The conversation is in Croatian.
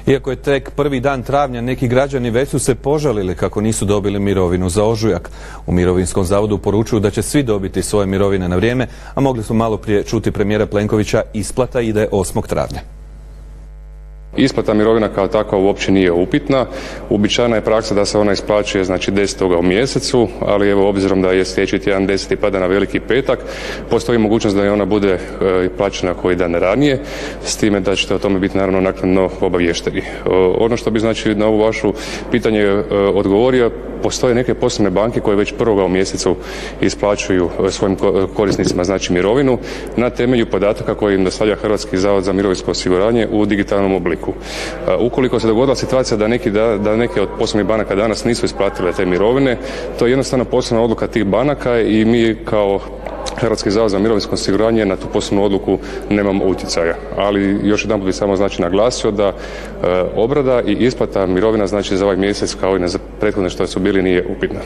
Iako je tek prvi dan travnja, neki građani već su se požalili kako nisu dobili mirovinu za ožujak. U Mirovinskom zavodu poručuju da će svi dobiti svoje mirovine na vrijeme, a mogli smo malo prije čuti premijera Plenkovića, isplata ide 8. travnja. Isplata mirovina kao takva uopće nije upitna. Uobičajena je praksa da se ona isplaćuje 10. u mjesecu, ali evo obzirom da je sljedeći tjedan 10. pada na Veliki petak, postoji mogućnost da i ona bude plaćena koji dan ranije, s time da ćete o tome biti naravno naknadno obaviješteni. Ono što bi na ovo vaše pitanje odgovorio, postoje neke poslovne banke koje već 1. u mjesecu isplaćuju svojim korisnicima mirovinu na temelju podataka koje im dostavlja Hrvatski zavod za mirovinsko osiguranje u digitalnom obliku. Ukoliko se dogodila situacija da neke od poslovnih banaka danas nisu isplatile te mirovine, to je jednostavno poslovna odluka tih banaka i mi kao Hrvatski zavod za mirovinsko osiguranje na tu poslovnu odluku nemamo utjecaja. Ali još jedanput bih samo naglasio da obrada i isplata mirovina za ovaj mjesec kao i za prethodne što su bili nije upitna.